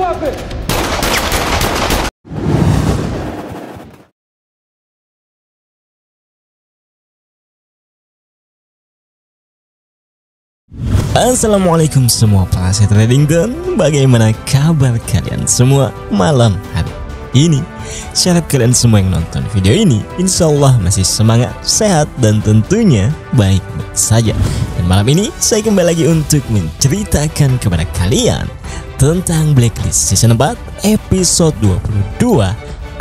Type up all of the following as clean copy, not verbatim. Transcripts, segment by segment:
weapon! Assalamualaikum semua para set Reddington. Bagaimana kabar kalian semua malam hari ini? Saya harap kalian semua yang nonton video ini insya Allah masih semangat, sehat, dan tentunya baik-baik saja. Dan malam ini saya kembali lagi untuk menceritakan kepada kalian tentang Blacklist Season 4 episode 22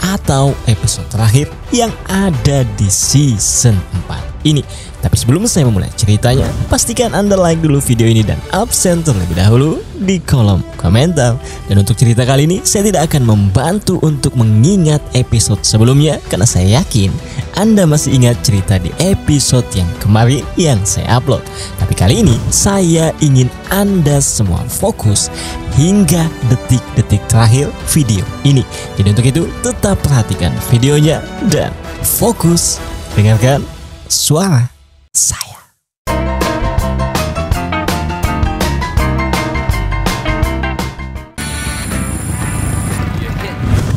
atau episode terakhir yang ada di Season 4 ini. Tapi sebelum saya memulai ceritanya, pastikan Anda like dulu video ini dan absen terlebih dahulu di kolom komentar. Dan untuk cerita kali ini, saya tidak akan membantu untuk mengingat episode sebelumnya karena saya yakin Anda masih ingat cerita di episode yang kemarin yang saya upload. Tapi kali ini, saya ingin Anda semua fokus hingga detik-detik terakhir video ini. Jadi untuk itu, tetap perhatikan videonya dan fokus dengarkan suara saya.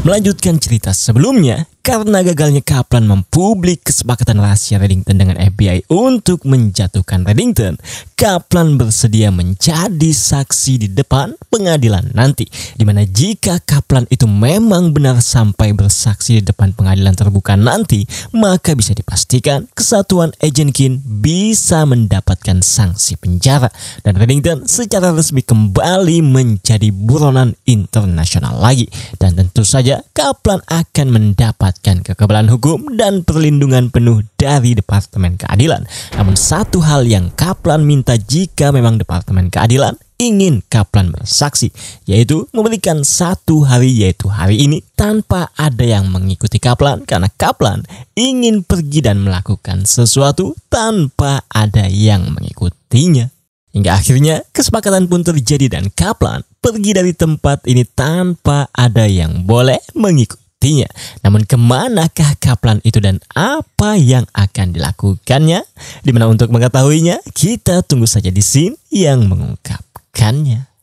Melanjutkan cerita sebelumnya, karena gagalnya Kaplan mempublik kesepakatan rahasia Reddington dengan FBI untuk menjatuhkan Reddington, Kaplan bersedia menjadi saksi di depan pengadilan nanti. Dimana jika Kaplan itu memang benar sampai bersaksi di depan pengadilan terbuka nanti, maka bisa dipastikan kesatuan Agent Kin bisa mendapatkan sanksi penjara. Dan Reddington secara resmi kembali menjadi buronan internasional lagi. Dan tentu saja Kaplan akan mendapat kekebalan hukum dan perlindungan penuh dari Departemen Keadilan. Namun satu hal yang Kaplan minta jika memang Departemen Keadilan ingin Kaplan bersaksi, yaitu memberikan satu hari, yaitu hari ini, tanpa ada yang mengikuti Kaplan karena Kaplan ingin pergi dan melakukan sesuatu tanpa ada yang mengikutinya. Hingga akhirnya kesepakatan pun terjadi dan Kaplan pergi dari tempat ini tanpa ada yang boleh mengikuti. Namun kemanakah Kaplan itu dan apa yang akan dilakukannya? Dimana untuk mengetahuinya, kita tunggu saja di scene yang mengungkapkannya.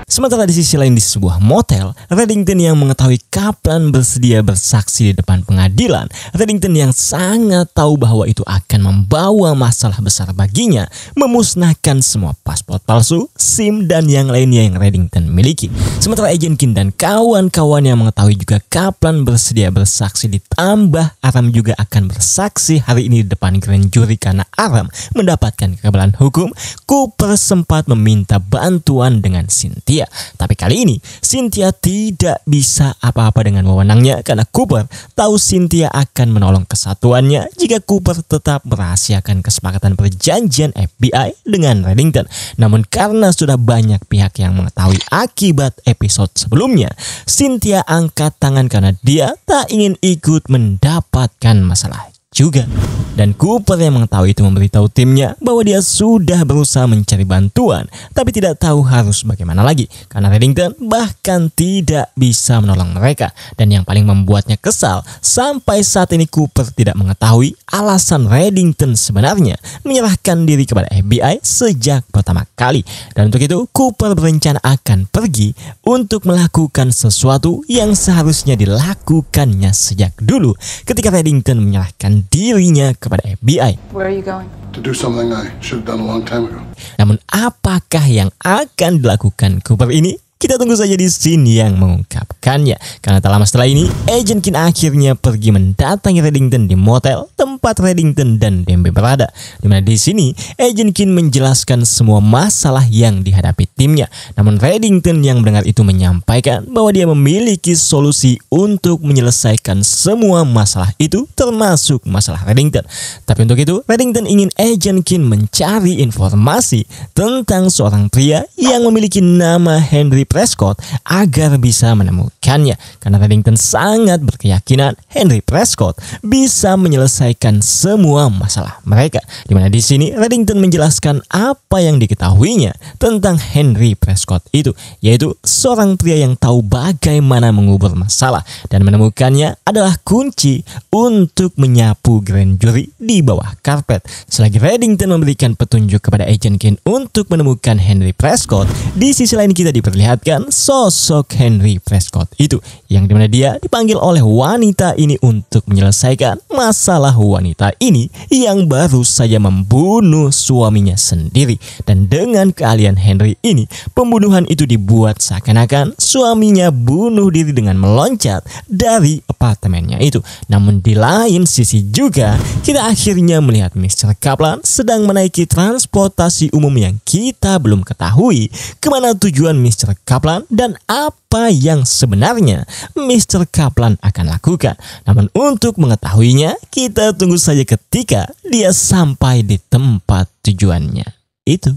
Sementara di sisi lain di sebuah motel, Reddington yang mengetahui Kaplan bersedia bersaksi di depan pengadilan, Reddington yang sangat tahu bahwa itu akan membawa masalah besar baginya, memusnahkan semua paspor palsu, SIM, dan yang lainnya yang Reddington miliki. Sementara Agent Kin dan kawan-kawan yang mengetahui juga Kaplan bersedia bersaksi, ditambah Aram juga akan bersaksi hari ini di depan grand jury karena Aram mendapatkan kekebalan hukum, Cooper sempat meminta bantuan dengan Cynthia. Tapi kali ini Cynthia tidak bisa apa-apa dengan wewenangnya karena Cooper tahu Cynthia akan menolong kesatuannya jika Cooper tetap merahasiakan kesepakatan perjanjian FBI dengan Reddington. Namun karena sudah banyak pihak yang mengetahui akibat episode sebelumnya, Cynthia angkat tangan karena dia tak ingin ikut mendapatkan masalah juga. Dan Cooper yang mengetahui itu memberitahu timnya bahwa dia sudah berusaha mencari bantuan, tapi tidak tahu harus bagaimana lagi karena Reddington bahkan tidak bisa menolong mereka. Dan yang paling membuatnya kesal, sampai saat ini Cooper tidak mengetahui alasan Reddington sebenarnya menyerahkan diri kepada FBI sejak pertama kali. Dan untuk itu Cooper berencana akan pergi untuk melakukan sesuatu yang seharusnya dilakukannya sejak dulu ketika Reddington menyerahkan dirinya kepada FBI. Where are you going? To do something I should have done a long time ago. Namun apakah yang akan dilakukan Cooper ini? Kita tunggu saja di scene yang mengungkapkannya. Karena tak lama setelah ini, Agent Kin akhirnya pergi mendatangi Reddington di motel tempat Reddington dan Dembe berada. Dimana di sini, Agent Kin menjelaskan semua masalah yang dihadapi timnya. Namun Reddington yang mendengar itu menyampaikan bahwa dia memiliki solusi untuk menyelesaikan semua masalah itu, termasuk masalah Reddington. Tapi untuk itu, Reddington ingin Agent Kin mencari informasi tentang seorang pria yang memiliki nama Henry Prescott agar bisa menemukannya. Karena Reddington sangat berkeyakinan Henry Prescott bisa menyelesaikan semua masalah mereka. Dimana di sini Reddington menjelaskan apa yang diketahuinya tentang Henry Prescott itu, yaitu seorang pria yang tahu bagaimana mengubur masalah dan menemukannya adalah kunci untuk menyapu grand jury di bawah karpet. Selagi Reddington memberikan petunjuk kepada Agent Kin untuk menemukan Henry Prescott, di sisi lain kita diperlihatkan memperlihatkan sosok Henry Prescott itu, yang dimana dia dipanggil oleh wanita ini untuk menyelesaikan masalah wanita ini yang baru saja membunuh suaminya sendiri. Dan dengan keahlian Henry ini, pembunuhan itu dibuat seakan-akan suaminya bunuh diri dengan meloncat dari apartemennya itu. Namun di lain sisi juga, kita akhirnya melihat Mr. Kaplan sedang menaiki transportasi umum yang kita belum ketahui kemana tujuan Mr. Kaplan dan apa yang sebenarnya Mr. Kaplan akan lakukan. Namun untuk mengetahuinya, kita tunggu saja ketika dia sampai di tempat tujuannya itu.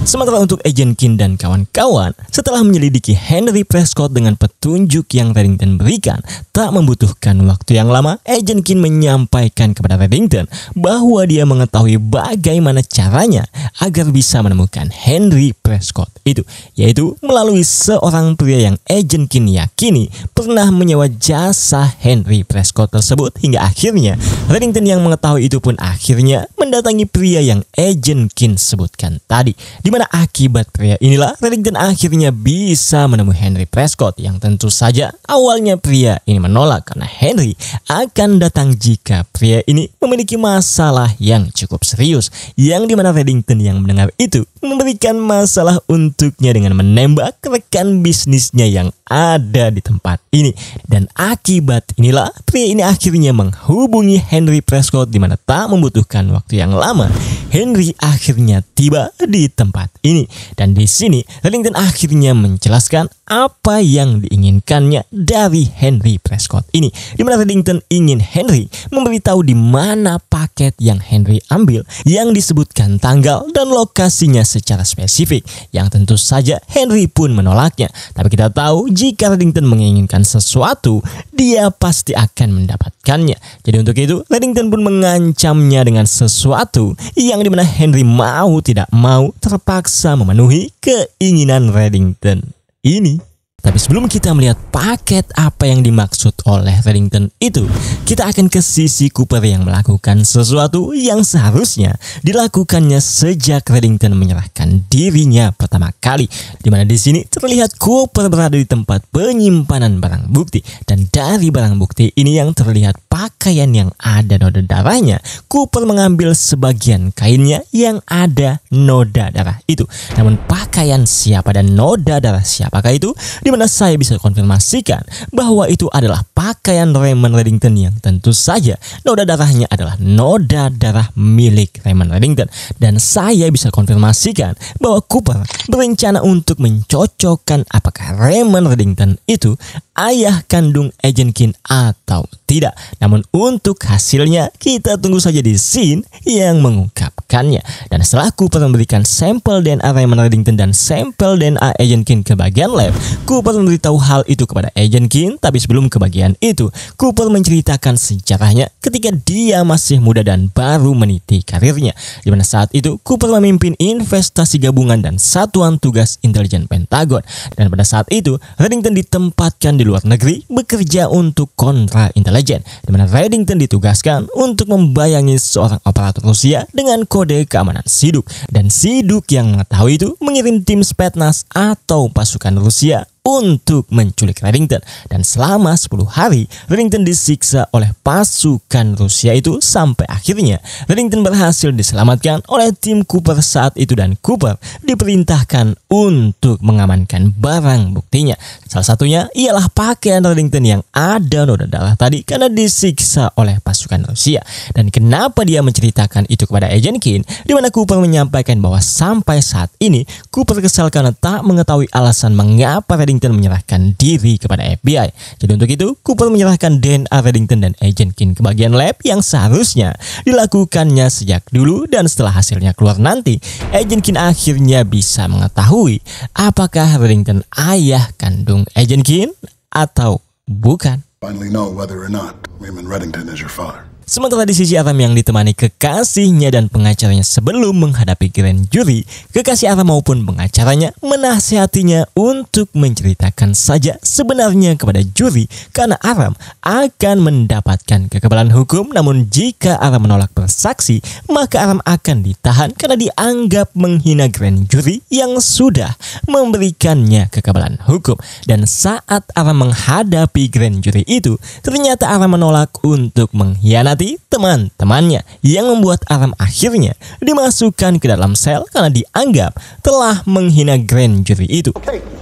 Sementara untuk Agent Keen dan kawan-kawan, setelah menyelidiki Henry Prescott dengan petunjuk yang Reddington berikan, tak membutuhkan waktu yang lama, Agent Keen menyampaikan kepada Reddington bahwa dia mengetahui bagaimana caranya agar bisa menemukan Henry Prescott itu, yaitu melalui seorang pria yang Agent Keen yakini pernah menyewa jasa Henry Prescott tersebut, hingga akhirnya Reddington yang mengetahui itu pun akhirnya mendatangi pria yang Agent Keen sebutkan tadi. Dimana akibat pria inilah Reddington akhirnya bisa menemui Henry Prescott, yang tentu saja awalnya pria ini menolak karena Henry akan datang jika pria ini memiliki masalah yang cukup serius, yang dimana Reddington yang mendengar itu memberikan masalah untuknya dengan menembak rekan bisnisnya yang ada di tempat ini. Dan akibat inilah pria ini akhirnya menghubungi Henry Prescott, dimana tak membutuhkan waktu yang lama Henry akhirnya tiba di tempat ini. Dan di sini Reddington akhirnya menjelaskan apa yang diinginkannya dari Henry Prescott ini, dimana Reddington ingin Henry memberitahu di mana paket yang Henry ambil, yang disebutkan tanggal dan lokasinya secara spesifik, yang tentu saja Henry pun menolaknya. Tapi kita tahu jika Reddington menginginkan sesuatu, dia pasti akan mendapatkannya. Jadi untuk itu Reddington pun mengancamnya dengan sesuatu yang dimana Henry mau tidak mau terpaksa memenuhi keinginan Reddington ini. Tapi sebelum kita melihat paket apa yang dimaksud oleh Reddington itu, kita akan ke sisi Cooper yang melakukan sesuatu yang seharusnya dilakukannya sejak Reddington menyerahkan dirinya pertama kali. Dimana di sini terlihat Cooper berada di tempat penyimpanan barang bukti, dan dari barang bukti ini yang terlihat pakaian yang ada noda darahnya, Cooper mengambil sebagian kainnya yang ada noda darah itu. Namun pakaian siapa dan noda darah siapakah itu? Dimana saya bisa konfirmasikan bahwa itu adalah pakaian Raymond Reddington, yang tentu saja noda darahnya adalah noda darah milik Raymond Reddington. Dan saya bisa konfirmasikan bahwa Cooper berencana untuk mencocokkan apakah Raymond Reddington itu ayah kandung Agent Keen atau tidak. Namun untuk hasilnya kita tunggu saja di scene yang mengungkapkannya. Dan setelah Cooper memberikan sampel DNA Raymond Reddington dan sampel DNA Agent Keen ke bagian lab, Cooper memberitahu hal itu kepada Agent Keen. Tapi sebelum ke bagian itu, Cooper menceritakan sejarahnya ketika dia masih muda dan baru meniti karirnya, dimana saat itu Cooper memimpin investasi gabungan dan satuan tugas intelijen Pentagon. Dan pada saat itu Reddington ditempatkan di luar negeri bekerja untuk kontra intelijen, dimana Reddington ditugaskan untuk membayangi seorang operator Rusia dengan kode keamanan Siduk. Dan Siduk yang mengetahui itu mengirim tim Spetsnaz atau pasukan Rusia untuk menculik Reddington. Dan selama 10 hari Reddington disiksa oleh pasukan Rusia itu, sampai akhirnya Reddington berhasil diselamatkan oleh tim Cooper saat itu, dan Cooper diperintahkan untuk mengamankan barang buktinya. Salah satunya ialah pakaian Reddington yang ada noda darah tadi karena disiksa oleh pasukan Rusia. Dan kenapa dia menceritakan itu kepada Agent Keen, di mana Cooper menyampaikan bahwa sampai saat ini Cooper kesal karena tak mengetahui alasan mengapa Reddington menyerahkan diri kepada FBI. Jadi untuk itu Cooper menyerahkan DNA Reddington dan Agent Keen ke bagian lab yang seharusnya dilakukannya sejak dulu. Dan setelah hasilnya keluar nanti, Agent Keen akhirnya bisa mengetahui apakah Reddington ayah kandung Agent Keen atau bukan. Finally know whether or not Raymond Reddington is your father. Sementara di sisi Aram yang ditemani kekasihnya dan pengacaranya sebelum menghadapi grand jury, kekasih Aram maupun pengacaranya menasihatinya untuk menceritakan saja sebenarnya kepada juri karena Aram akan mendapatkan kekebalan hukum. Namun jika Aram menolak bersaksi, maka Aram akan ditahan karena dianggap menghina grand jury yang sudah memberikannya kekebalan hukum. Dan saat Aram menghadapi grand jury itu, ternyata Aram menolak untuk mengkhianati teman-temannya yang membuat Aram akhirnya dimasukkan ke dalam sel karena dianggap telah menghina grand jury itu.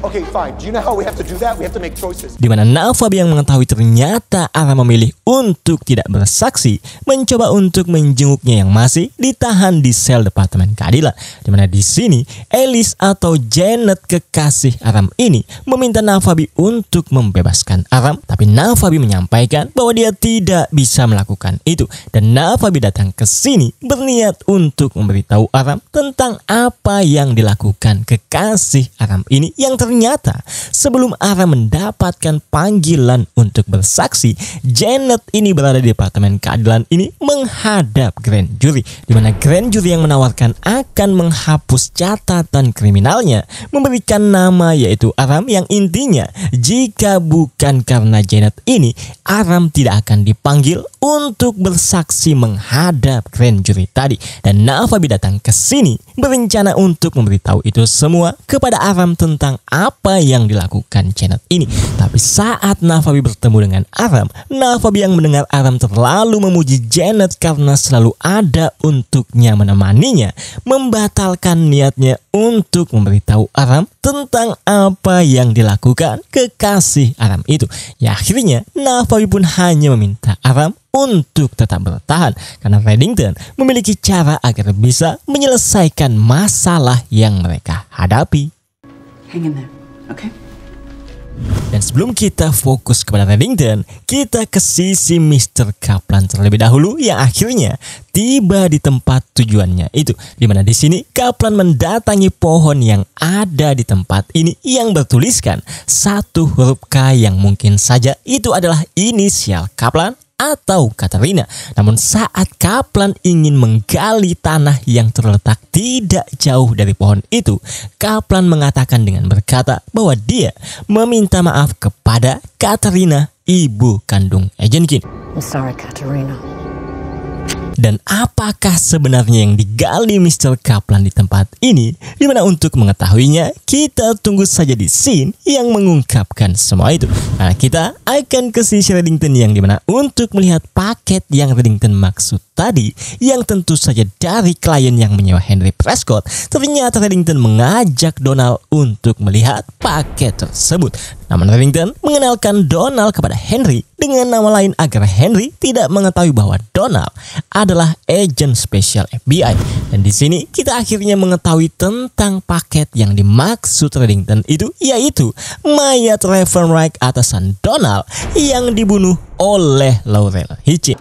Okay, fine. Do you know how we have to do that? We have to make choices. Di mana Navabi yang mengetahui ternyata Aram memilih untuk tidak bersaksi, mencoba untuk menjenguknya yang masih ditahan di sel Departemen Keadilan. Di mana di sini Alice atau Janet kekasih Aram ini meminta Navabi untuk membebaskan Aram, tapi Navabi menyampaikan bahwa dia tidak bisa melakukan itu, dan Navabi datang ke sini berniat untuk memberitahu Aram tentang apa yang dilakukan kekasih Aram ini, yang ternyata sebelum Aram mendapatkan panggilan untuk bersaksi, Janet ini berada di Departemen Keadilan ini menghadap grand jury, di mana grand jury yang menawarkan akan menghapus catatan kriminalnya, memberikan nama yaitu Aram, yang intinya jika bukan karena Janet ini, Aram tidak akan dipanggil untuk bersaksi menghadap grand jury tadi. Dan Navabi datang ke sini berencana untuk memberitahu itu semua kepada Aram tentang apa yang dilakukan Janet ini. Tapi saat Navabi bertemu dengan Aram, Navabi yang mendengar Aram terlalu memuji Janet karena selalu ada untuknya menemaninya, membatalkan niatnya untuk memberitahu Aram tentang apa yang dilakukan kekasih Aram itu. Ya akhirnya Navabi pun hanya meminta Aram untuk tetap bertahan karena Reddington memiliki cara agar bisa menyelesaikan masalah yang mereka hadapi. Hang in there, okay? Dan sebelum kita fokus kepada Reddington, kita ke sisi Mr. Kaplan terlebih dahulu yang akhirnya tiba di tempat tujuannya itu, dimana di sini Kaplan mendatangi pohon yang ada di tempat ini yang bertuliskan satu huruf K yang mungkin saja itu adalah inisial Kaplan atau Katarina. Namun saat Kaplan ingin menggali tanah yang terletak tidak jauh dari pohon itu, Kaplan mengatakan dengan berkata bahwa dia meminta maaf kepada Katarina, ibu kandung Agent Kin. I'm sorry, Katarina. Dan apakah sebenarnya yang digali Mr. Kaplan di tempat ini? Dimana untuk mengetahuinya, kita tunggu saja di scene yang mengungkapkan semua itu. Karena kita akan ke sisi Reddington yang dimana untuk melihat paket yang Reddington maksud tadi, yang tentu saja dari klien yang menyewa Henry Prescott. Ternyata Reddington mengajak Donald untuk melihat paket tersebut. Namun Reddington mengenalkan Donald kepada Henry dengan nama lain agar Henry tidak mengetahui bahwa Donald adalah agen spesial FBI. Dan di sini kita akhirnya mengetahui tentang paket yang dimaksud Reddington itu, yaitu mayat Reverend Reich atasan Donald yang dibunuh oleh Laurel Hitchin.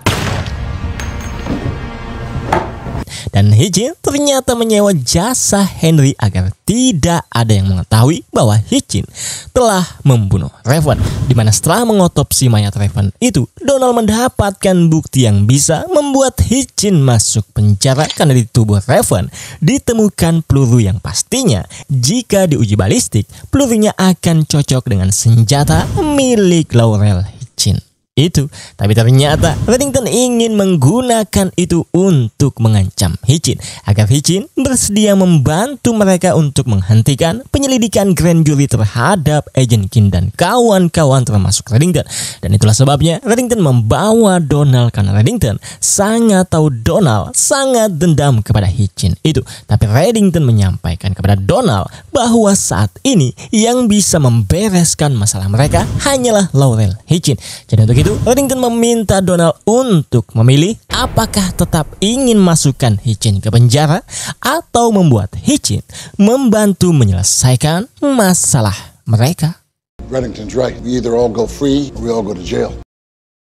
Dan Hitchin ternyata menyewa jasa Henry agar tidak ada yang mengetahui bahwa Hitchin telah membunuh Revan. Dimana setelah mengotopsi mayat Revan itu, Donald mendapatkan bukti yang bisa membuat Hitchin masuk penjara karena di tubuh Revan ditemukan peluru yang pastinya jika diuji balistik, pelurunya akan cocok dengan senjata milik Laurel Hitchin itu. Tapi ternyata Reddington ingin menggunakan itu untuk mengancam Hitchin agar Hitchin bersedia membantu mereka untuk menghentikan penyelidikan grand jury terhadap Agent Kin dan kawan-kawan termasuk Reddington. Dan itulah sebabnya Reddington membawa Donald karena Reddington sangat tahu Donald sangat dendam kepada Hitchin itu. Tapi Reddington menyampaikan kepada Donald bahwa saat ini yang bisa membereskan masalah mereka hanyalah Laurel Hitchin. Jadi untuk itu Reddington meminta Donald untuk memilih apakah tetap ingin masukkan Hitchin ke penjara atau membuat Hitchin membantu menyelesaikan masalah mereka. Reddington's right. We either all go free or we all go to jail.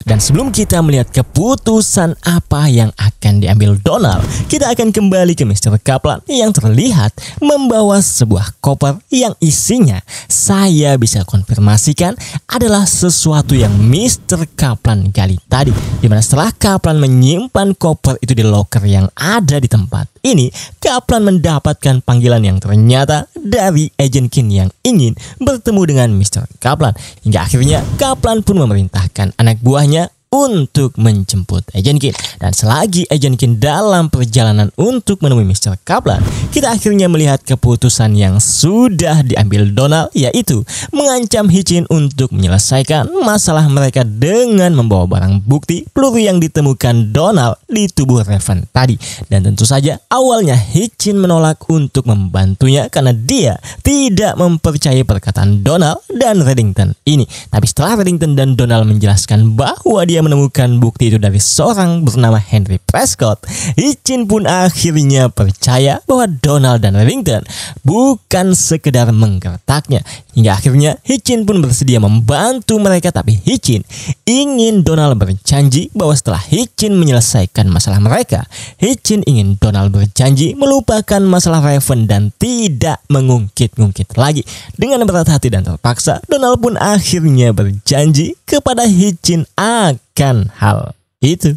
Dan sebelum kita melihat keputusan apa yang akan diambil Donald, kita akan kembali ke Mr. Kaplan yang terlihat membawa sebuah koper yang isinya saya bisa konfirmasikan adalah sesuatu yang Mr. Kaplan gali tadi. Dimana setelah Kaplan menyimpan koper itu di locker yang ada di tempat ini, Kaplan mendapatkan panggilan yang ternyata dari Agent Kin yang ingin bertemu dengan Mr. Kaplan. Hingga akhirnya Kaplan pun memerintahkan anak buahnya untuk menjemput Agent Kin. Dan selagi Agent Kin dalam perjalanan untuk menemui Mr. Kaplan, kita akhirnya melihat keputusan yang sudah diambil Donald, yaitu mengancam Hitchin untuk menyelesaikan masalah mereka dengan membawa barang bukti peluru yang ditemukan Donald di tubuh Raven tadi. Dan tentu saja awalnya Hitchin menolak untuk membantunya karena dia tidak mempercayai perkataan Donald dan Reddington ini. Tapi setelah Reddington dan Donald menjelaskan bahwa dia menemukan bukti itu dari seorang bernama Henry Prescott, Hitchin pun akhirnya percaya bahwa Donald dan Reddington bukan sekedar menggertaknya. Hingga akhirnya Hitchin pun bersedia membantu mereka, tapi Hitchin ingin Donald berjanji bahwa setelah Hitchin menyelesaikan masalah mereka, Hitchin ingin Donald berjanji melupakan masalah Raven dan tidak mengungkit-ungkit lagi. Dengan berat hati dan terpaksa, Donald pun akhirnya berjanji kepada Hitchin akan hal itu.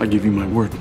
I give you my word.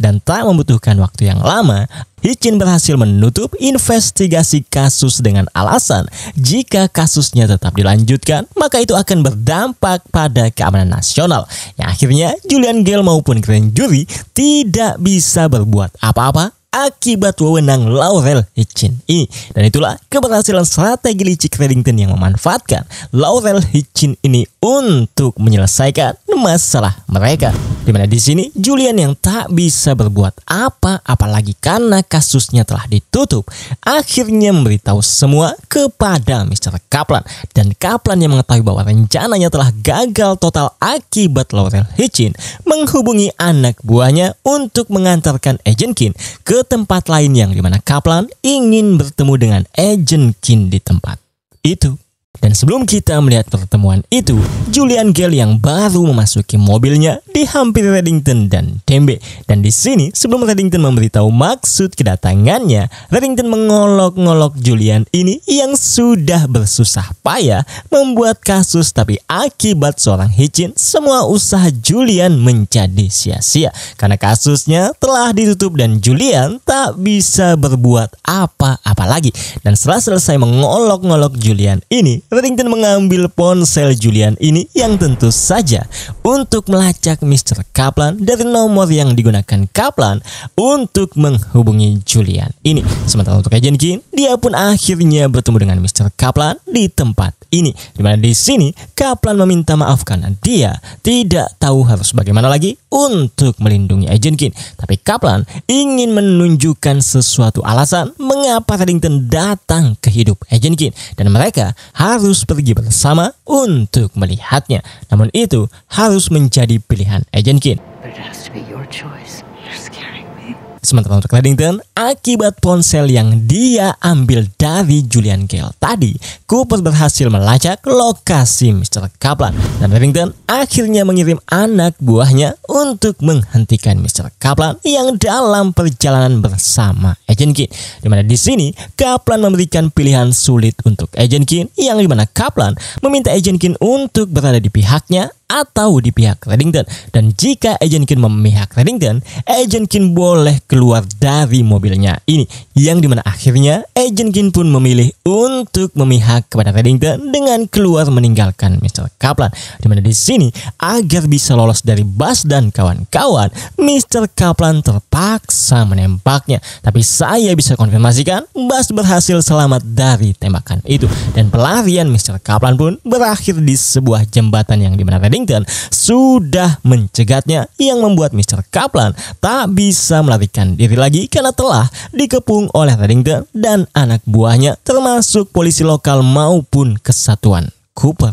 Dan tak membutuhkan waktu yang lama, Hitchin berhasil menutup investigasi kasus dengan alasan jika kasusnya tetap dilanjutkan, maka itu akan berdampak pada keamanan nasional. Yang akhirnya Julian Gale maupun grand jury tidak bisa berbuat apa-apa akibat wewenang Laurel Hitchin ini. Dan itulah keberhasilan strategi licik Reddington yang memanfaatkan Laurel Hitchin ini untuk menyelesaikan masalah mereka. Dimana di sini Julian yang tak bisa berbuat apa-apa lagi karena kasusnya telah ditutup, akhirnya memberitahu semua kepada Mr. Kaplan. Dan Kaplan yang mengetahui bahwa rencananya telah gagal total akibat Laurel Hitchin menghubungi anak buahnya untuk mengantarkan Agent Kin ke tempat lain yang dimana Kaplan ingin bertemu dengan Agent Kin di tempat itu. Dan sebelum kita melihat pertemuan itu, Julian Gale yang baru memasuki mobilnya dihampiri Reddington dan Dembe. Dan di sini sebelum Reddington memberitahu maksud kedatangannya, Reddington mengolok-ngolok Julian ini yang sudah bersusah payah membuat kasus, tapi akibat seorang Hitchin semua usaha Julian menjadi sia-sia karena kasusnya telah ditutup dan Julian tak bisa berbuat apa-apa lagi. Dan setelah selesai mengolok-ngolok Julian ini, Reddington mengambil ponsel Julian ini yang tentu saja untuk melacak Mr. Kaplan dari nomor yang digunakan Kaplan untuk menghubungi Julian ini. Sementara untuk Agent Kin, dia pun akhirnya bertemu dengan Mr. Kaplan di tempat ini. Dimana di sini Kaplan meminta maaf karena dia tidak tahu harus bagaimana lagi untuk melindungi Agent Kin. Tapi Kaplan ingin menunjukkan sesuatu alasan mengapa Reddington datang ke hidup Agent Kin dan mereka harus pergi bersama untuk melihatnya. Namun itu harus menjadi pilihan Agent Kin. But it has to be your choice. You're scaring me. Sementara untuk Reddington, akibat ponsel yang dia ambil dari Julian Gale tadi, Cooper berhasil melacak lokasi Mr. Kaplan. Dan Reddington akhirnya mengirim anak buahnya untuk menghentikan Mr. Kaplan yang dalam perjalanan bersama Agent Kin. Dimana di sini Kaplan memberikan pilihan sulit untuk Agent Kin, yang dimana Kaplan meminta Agent Kin untuk berada di pihaknya atau di pihak Reddington. Dan jika Agent Kin memihak Reddington, Agent Kin boleh keluar dari mobilnya ini, yang dimana akhirnya Agent Kin pun memilih untuk memihak kepada Reddington dengan keluar meninggalkan Mr. Kaplan. Dimana di sini agar bisa lolos dari Buzz dan kawan-kawan, Mr. Kaplan terpaksa menembaknya. Tapi saya bisa konfirmasikan Buzz berhasil selamat dari tembakan itu, dan pelarian Mr. Kaplan pun berakhir di sebuah jembatan yang dimana Reddington sudah mencegatnya, yang membuat Mr. Kaplan tak bisa melarikan diri lagi karena telah dikepung oleh Reddington dan anak buahnya, termasuk polisi lokal maupun kesatuan Cooper.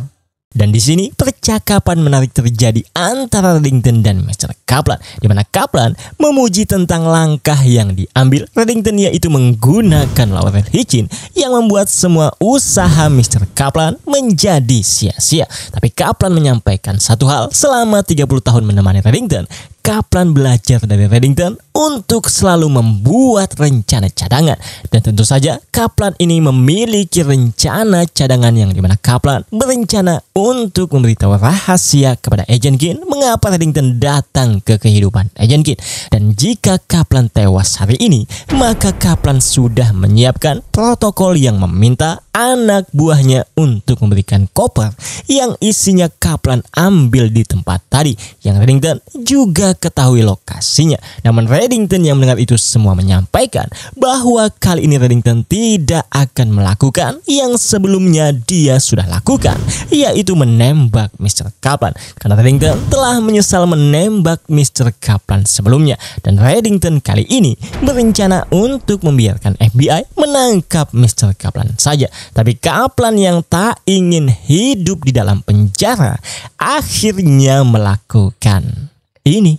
Dan di sini percakapan menarik terjadi antara Reddington dan Mr. Kaplan, di mana Kaplan memuji tentang langkah yang diambil Reddington, yaitu menggunakan Laurel Hitchin yang membuat semua usaha Mr. Kaplan menjadi sia-sia. Tapi Kaplan menyampaikan satu hal, selama 30 tahun menemani Reddington, Kaplan belajar dari Reddington untuk selalu membuat rencana cadangan. Dan tentu saja Kaplan ini memiliki rencana cadangan yang dimana Kaplan berencana untuk memberitahu rahasia kepada Agent Keen mengapa Reddington datang ke kehidupan Agent Keen. Dan jika Kaplan tewas hari ini, maka Kaplan sudah menyiapkan protokol yang meminta anak buahnya untuk memberikan koper yang isinya Kaplan ambil di tempat tadi, yang Reddington juga ketahui lokasinya. Namun Reddington yang mendengar itu semua menyampaikan bahwa kali ini Reddington tidak akan melakukan yang sebelumnya dia sudah lakukan, yaitu menembak Mr. Kaplan, karena Reddington telah menyesal menembak Mr. Kaplan sebelumnya. Dan Reddington kali ini berencana untuk membiarkan FBI menangkap Mr. Kaplan saja. Tapi Kaplan yang tak ingin hidup di dalam penjara akhirnya melakukan ini,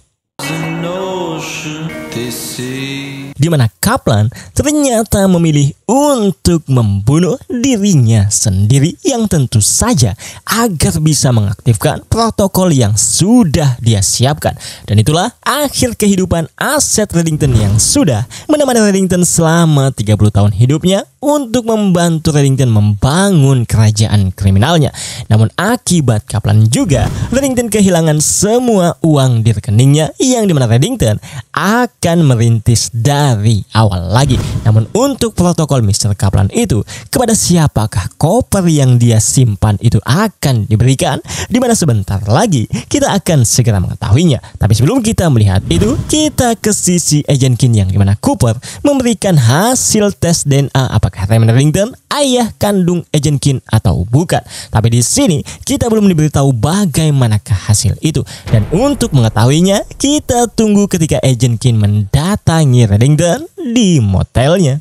di mana Kaplan ternyata memilih untuk membunuh dirinya sendiri, yang tentu saja agar bisa mengaktifkan protokol yang sudah dia siapkan. Dan itulah akhir kehidupan Aset Reddington yang sudah menemani Reddington selama 30 tahun hidupnya untuk membantu Reddington membangun kerajaan kriminalnya. Namun akibat Kaplan juga, Reddington kehilangan semua uang di rekeningnya, yang dimana Reddington akan merintis dari awal lagi. Namun untuk protokol Mr. Kaplan itu, kepada siapakah koper yang dia simpan itu akan diberikan, dimana sebentar lagi kita akan segera mengetahuinya. Tapi sebelum kita melihat itu, kita ke sisi Agent Keen, yang dimana Cooper memberikan hasil tes DNA apakah Raymond Reddington ayah kandung Agent Keen atau bukan. Tapi di sini kita belum diberitahu bagaimanakah hasil itu. Dan untuk mengetahuinya, kita tunggu ketika Agent Keen mendatangi Reddington di motelnya.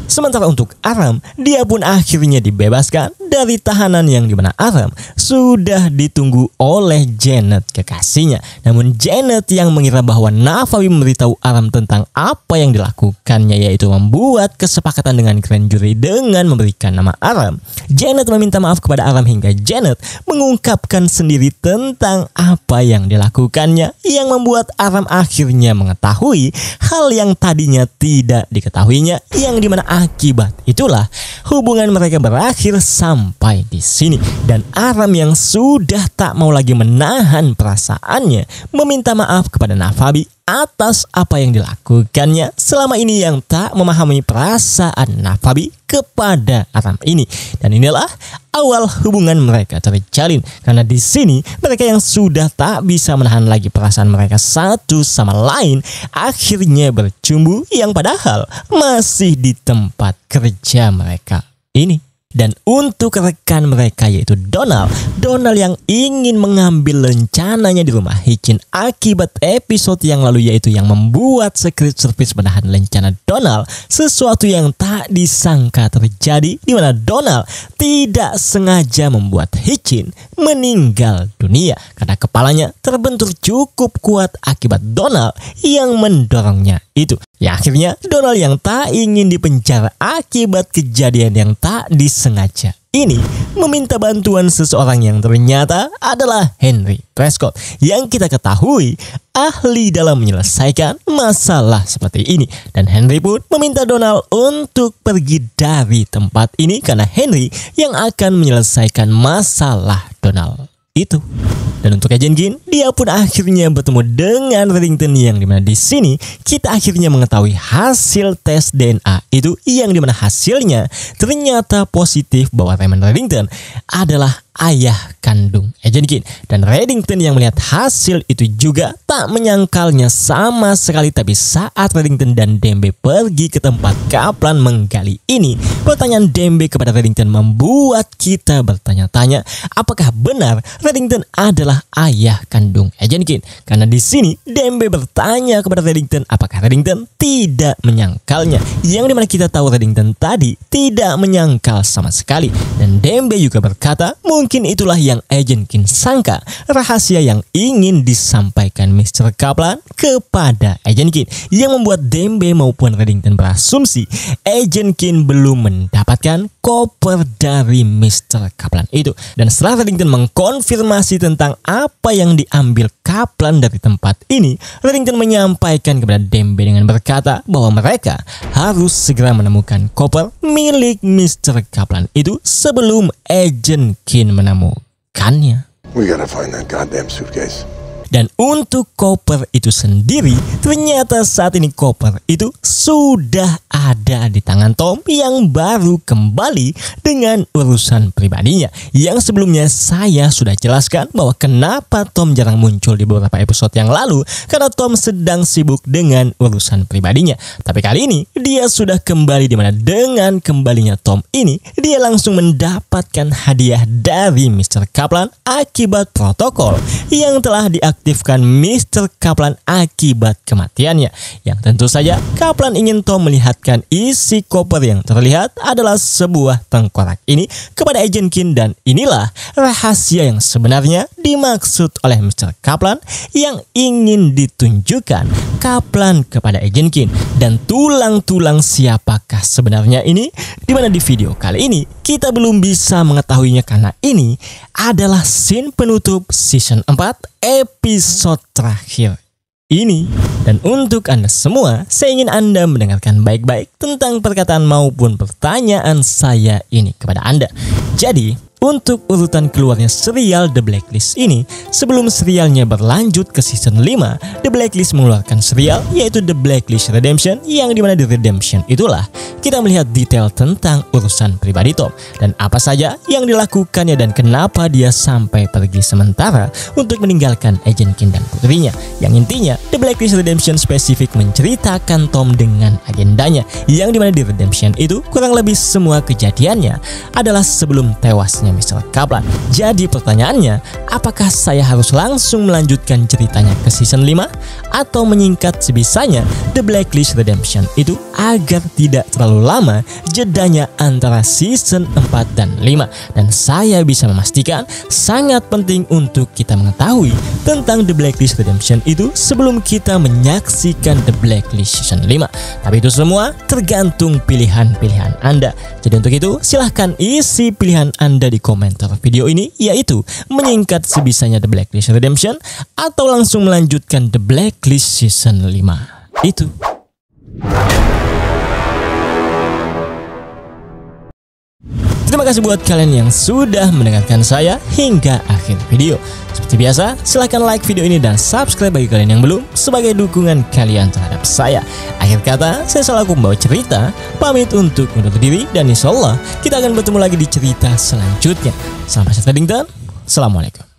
Sementara untuk Aram, dia pun akhirnya dibebaskan dari tahanan, yang dimana Aram sudah ditunggu oleh Janet, kekasihnya. Namun Janet yang mengira bahwa Nafawi memberitahu Aram tentang apa yang dilakukannya, yaitu membuat kesepakatan dengan grand jury dengan memberikan nama Aram. Janet meminta maaf kepada Aram hingga Janet mengungkapkan sendiri tentang apa yang dilakukannya, yang membuat Aram akhirnya mengetahui hal yang tadinya tidak diketahuinya, yang dimana akibat itulah hubungan mereka berakhir sampai di sini. Dan Aram yang sudah tak mau lagi menahan perasaannya meminta maaf kepada Nafabi atas apa yang dilakukannya selama ini, yang tak memahami perasaan Nafabi kepada Aram ini. Dan inilah awal hubungan mereka terjalin, karena di sini mereka yang sudah tak bisa menahan lagi perasaan mereka satu sama lain akhirnya bercumbu, yang padahal masih di tempat kerja mereka ini. Dan untuk rekan mereka yaitu Donald yang ingin mengambil rencananya di rumah Hitchin akibat episode yang lalu, yaitu yang membuat Secret Service menahan rencana Donald, sesuatu yang tak disangka terjadi, di mana Donald tidak sengaja membuat Hitchin meninggal dunia karena kepalanya terbentur cukup kuat akibat Donald yang mendorongnya itu. Ya akhirnya Donald yang tak ingin dipenjara akibat kejadian yang tak disengaja ini meminta bantuan seseorang yang ternyata adalah Henry Prescott, yang kita ketahui ahli dalam menyelesaikan masalah seperti ini. Dan Henry pun meminta Donald untuk pergi dari tempat ini karena Henry yang akan menyelesaikan masalah Donald itu. Dan untuk Agent Keen, dia pun akhirnya bertemu dengan Reddington, yang dimana di sini kita akhirnya mengetahui hasil tes DNA itu, yang dimana hasilnya ternyata positif bahwa Raymond Reddington adalah ayah kandung Agent Keen. Dan Reddington yang melihat hasil itu juga tak menyangkalnya sama sekali. Tapi saat Reddington dan Dembe pergi ke tempat Kaplan menggali ini, pertanyaan Dembe kepada Reddington membuat kita bertanya-tanya apakah benar Reddington adalah ayah kandung Agent Keen. Karena di sini Dembe bertanya kepada Reddington apakah Reddington tidak menyangkalnya, yang dimana kita tahu Reddington tadi tidak menyangkal sama sekali. Dan Dembe juga berkata mungkin Mungkin itulah yang Agent Keen sangka, rahasia yang ingin disampaikan Mr. Kaplan kepada Agent Keen, yang membuat Dembe maupun Reddington berasumsi Agent Keen belum mendapatkan koper dari Mr. Kaplan itu. Dan setelah Reddington mengkonfirmasi tentang apa yang diambil Kaplan dari tempat ini, Reddington menyampaikan kepada Dembe dengan berkata bahwa mereka harus segera menemukan koper milik Mr. Kaplan itu sebelum Agent Keen menemukannya. We gotta find that goddamn suitcase. Dan untuk koper itu sendiri, ternyata saat ini koper itu sudah ada di tangan Tom yang baru kembali dengan urusan pribadinya. Yang sebelumnya saya sudah jelaskan bahwa kenapa Tom jarang muncul di beberapa episode yang lalu, karena Tom sedang sibuk dengan urusan pribadinya. Tapi kali ini dia sudah kembali, di mana dengan kembalinya Tom ini, dia langsung mendapatkan hadiah dari Mr. Kaplan akibat protokol yang telah diaktifkan Mr. Kaplan akibat kematiannya. Yang tentu saja Kaplan ingin Tom melihatkan isi koper yang terlihat adalah sebuah tengkorak ini kepada Agent Keen, dan inilah rahasia yang sebenarnya dimaksud oleh Mr. Kaplan yang ingin ditunjukkan Kaplan kepada Agent Keen. Dan tulang-tulang siapakah sebenarnya ini? Dimana di video kali ini kita belum bisa mengetahuinya karena ini adalah scene penutup season 4 episode terakhir ini. Dan untuk Anda semua, saya ingin Anda mendengarkan baik-baik tentang perkataan maupun pertanyaan saya ini kepada Anda. Jadi, untuk urutan keluarnya serial The Blacklist ini, sebelum serialnya berlanjut ke season 5, The Blacklist mengeluarkan serial yaitu The Blacklist Redemption, yang dimana di Redemption itulah kita melihat detail tentang urusan pribadi Tom dan apa saja yang dilakukannya dan kenapa dia sampai pergi sementara untuk meninggalkan Agent Keen dan putrinya. Yang intinya The Blacklist Redemption spesifik menceritakan Tom dengan agendanya, yang dimana di Redemption itu kurang lebih semua kejadiannya adalah sebelum tewasnya Mr. Kaplan. Jadi pertanyaannya, apakah saya harus langsung melanjutkan ceritanya ke season 5 atau menyingkat sebisanya The Blacklist Redemption itu agar tidak terlalu lama jedanya antara season 4 dan 5? Dan saya bisa memastikan sangat penting untuk kita mengetahui tentang The Blacklist Redemption itu sebelum kita menyaksikan The Blacklist season 5. Tapi itu semua tergantung pilihan-pilihan Anda. Jadi untuk itu silahkan isi pilihan Anda di komentar video ini, yaitu menyingkat sebisanya The Blacklist Redemption atau langsung melanjutkan The Blacklist season 5 itu. Terima kasih buat kalian yang sudah mendengarkan saya hingga akhir video. Seperti biasa, silahkan like video ini dan subscribe bagi kalian yang belum, sebagai dukungan kalian terhadap saya. Akhir kata, saya selaku membawa cerita, pamit untuk undur diri, dan insya Allah kita akan bertemu lagi di cerita selanjutnya. Sampai jumpa, Assalamualaikum.